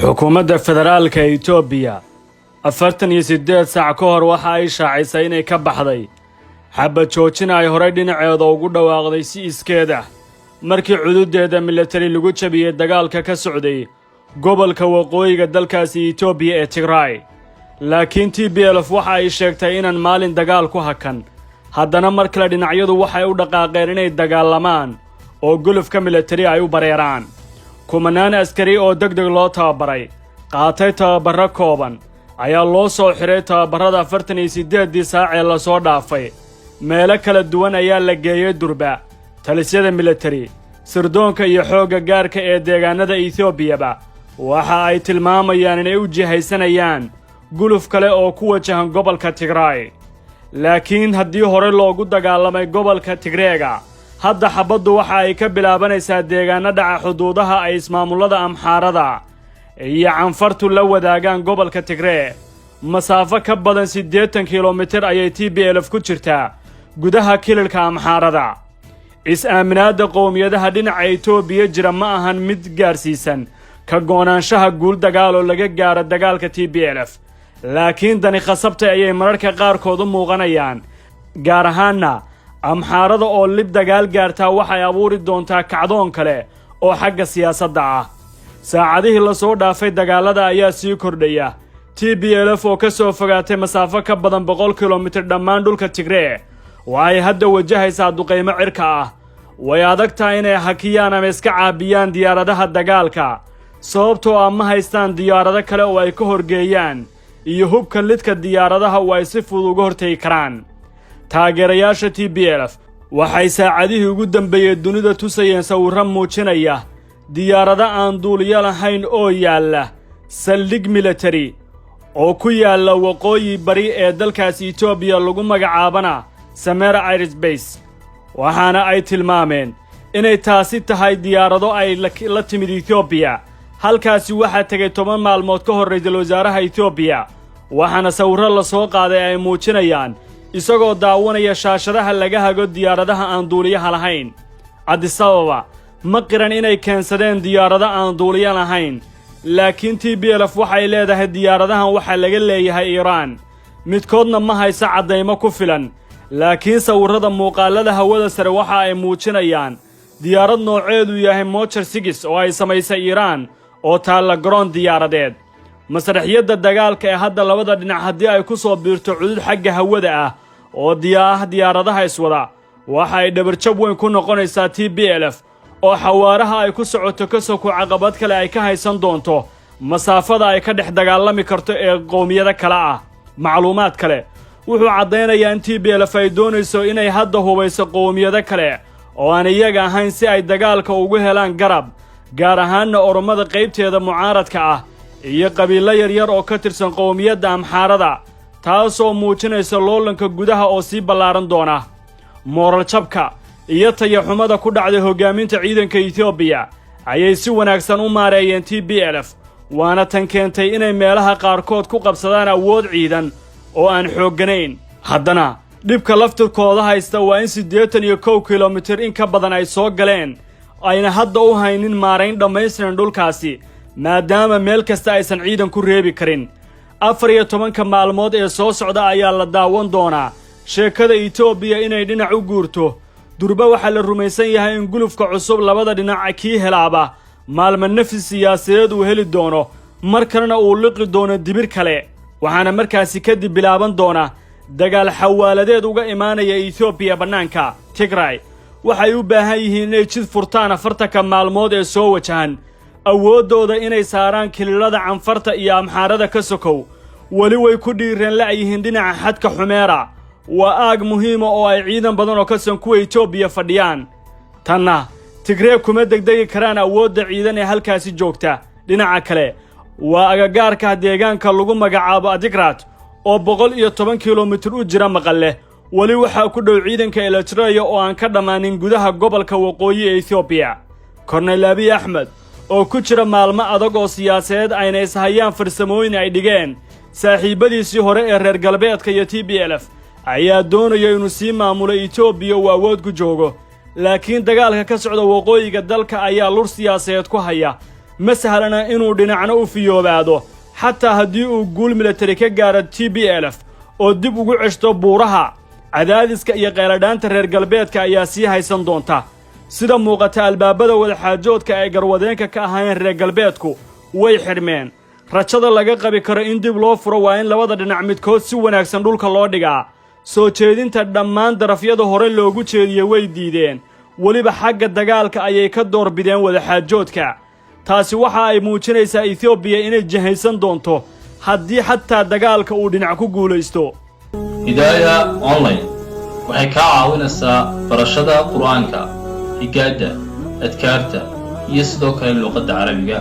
xukuumadda federaalka Itoobiya 48 saac ka hor waxa ay shaacisay inay ka baxday xabad joojin ay horay dhinaceeda ugu dhawaaqday si iskeed ah markii cududeeda military lagu jabiyay dagaalka ka socday gobolka waqooyiga dalkaasi Itoobiya ee Tigray. laakiin TPLF waxa ay sheegtay inaan maalin dagaal ku hakan haddana mar kale dhinacyadu waxay u dhaqaaqeen inay dagaalamaan oo gulufka military ay u bareeraan. kumanaan askari oo degdeg loo tababaray qaatay tababaro kooban ayaa loo soo xiray tababarada 48 saac ee la soo dhaafay. meelo kala duwan ayaa la geeyay durba talisyada military sirdoonka iyo xoogga gaarka ee deegaanada Itoobiya waxa ay tilmaamayaan inay u jihaysanayaan guluf kale oo ku wajahan gobolka Tigray. laakiin haddii hore loogu dagaalamay gobolka Tigreega hadda xabaddu waxa ay ka bilaabanaysaa deegaano dhaca xuduudaha ay ismaamulada Amxaarada iyo Canfartu la wadaagaan gobolka Tigray. masaafo ka badan 80 kiiloomitir ayay TPLF ku jirtaa gudaha kililka Amxaarada. is-aaminaadda qowmiyadaha dhinaca Itoobiya jira ma ahan mid gaarsiisan ka go'naanshaha guul dagaal oo laga gaaro dagaalka TPLF, laakiin dani khasabtay ayay mararka qaarkood u muuqanayaan. gaar ahaanna Amxaarada oo lib dagaal gaartaa waxay abuuri doontaa kacdoon kale oo xagga siyaasadda ah. saacadihii la soo dhaafay dagaalada ayaa sii kordhaya. TPLF oo ka soo fogaatay masaafo ka badan 100 kiiloomitir dhammaan dhulka Tigray waxay hadda wajahaysaa duqeymo cirka ah. way adag tahay inay hakiyaan ama iska caabiyaan diyaaradaha dagaalka sababtoo ah ma haystaan diyaarado kale oo ay ka horgeeyaan iyo hubka lidka diyaaradaha oo ay si fudud uga hortagi karaan. taageerayaasha TPLF waxay saacadihii ugu dambeeyay dunida tusayeen sawirro muujinaya diyaarado aan duuliyo lahayn oo yaalla saldhig military oo ku yaalla waqooyi bari ee dalkaasi Itoobiya lagu magacaabana Samara Airspace. waxaana ay tilmaameen inay taasi tahay diyaarado ay la timid Itoobiya. halkaasi waxaa tegay 10 maalmood ka hor ra'iisul wasaaraha Itoobiya waxaana sawirro la soo qaaday ay muujinayaan isagoo daawanaya shaashadaha laga hago diyaaradaha aan duuliyaha lahayn. Addis Ababa ma qiran inay keensadeen diyaarado aan duuliyo lahayn, laakiin TPLF waxay leedahay diyaaradahan waxa laga leeyahay Iiraan. midkoodna ma hayso caddaymo ku filan, laakiin sawirrada muuqaalada hawada sare waxa ay muujinayaan diyaarad nooceedu yahay Mocher 6 oo ay samaysay Iiraan oo taalla garoon diyaaradeed. masraxiyadda dagaalka ee hadda labada dhinac haddii ay ku soo biirto cudud xagga hawada ah oo diyaaradaha iswada waxa ay dhabarjab weyn ku noqonaysaa TPLF oo xawaaraha ay ku socoto ka soo ku caqabad kale ay ka haysan doonto masaafada ay ka dhex dagaalami karto ee qowmiyada kale ah. macluumaad kale wuxuu caddaynayaa in TPLF ay doonayso inay hadda hubayso qowmiyado kale oo aan iyaga ahayn si ay dagaalka ugu helaan garab, gaar ahaanna oromada qaybteeda mucaaradka ah iyo qabiilo yaryar oo ka tirsan qowmiyadda Amxaarada, taasoo muujinaysa loolanka gudaha oo sii ballaaran doona. moral jabka iyo tayaxumada ku dhacday hogaaminta ciidanka Itoobiya ayay si wanaagsan u maareeyeen TPLF, waana tan keentay inay meelaha qaarkood ku qabsadaan awood ciidan oo aan xoogganayn. haddana dhibka laftirkooda haysta waa in 81 kiiloomitir in ka badan ay soo galeen ayna hadda u haynin maarayn dhammaystiran dhulkaasi, maadaama meel kasta aysan ciidan ku reebi karin. 14 maalmood ee soo socda ayaa la daawan doonaa sheekada Itoobiya inay dhinac u guurto. durba waxaa la rumaysan yahay in gulufka cusub labada dhinac kii helaaba maalmo nafis siyaasadeed uu heli doono, markana uu liqi doono dibir kale. waxaana markaasi kadib bilaaban doona dagaal xawaaladeed uga imaanaya Itoobiya bannaanka. Tigray waxay u baahan yihiin inay jid furtaan 40 maalmood ee soo wajahan awooddooda inay saaraan kililada Canfarta iyo Amxaarada ka sokow. weli way ku dhiireen la'yihiin dhinaca xadka Xumeera. waa aag muhiima oo ay ciidan badan oo ka san kuwa Itoobiya fadhiyaan. tanna Tigray kuma degdegi karaan awoodda ciidan ee halkaasi joogta. dhinaca kale waa agagaarka deegaanka lagu magacaabo Adigrat oo 110 kiiloomitir u jira Maqalle. weli waxaa ku dhow ciidanka Eritrea oo aan ka dhammaanin gudaha gobolka waqooyi ee Itoobiya. Korneyl Abiy Ahmed oo ku jira maalmo adag oo siyaasadeed ayna ishayaan farsamooyin ay dhigeen saaxiibadiisii hore ee reer galbeedka iyo TPLF ayaa doonaya inuu sii maamulo Itoobiya oo awood ku joogo. laakiin dagaalka ka socda waqooyiga dalka ayaa lur siyaasadeed ku haya ma sahlana inuu dhinacna u fiyoobaado xataa haddii uu guul militari ka gaaro TPLF oo dib ugu ceshto buuraha cadaadiska iyo qeyladhaanta reer galbeedka ayaa sii haysan doonta sida muuqata albaabada wadaxaajoodka ay garwadeenka ka ahaayeen reer galbeedku way xidhmeen rajada laga qabi karo in dib loo furo waa in labada dhinac midkood si wanaagsan dhulka loo dhigaa soo jeedinta dhammaan darafyada hore loogu jeediyey way diideen weliba xagga dagaalka ayay ka doorbideen wadaxaajoodka taasi waxa ay muujinaysaa Ethiopia inay jahaysan doonto haddii xataa dagaalka uu dhinac ku guulaysto Hidaya online waxay ka caawinaysaa barashada Qur'aanka, higaada, adkaarta iyo sidoo kale luqadda Carabiga.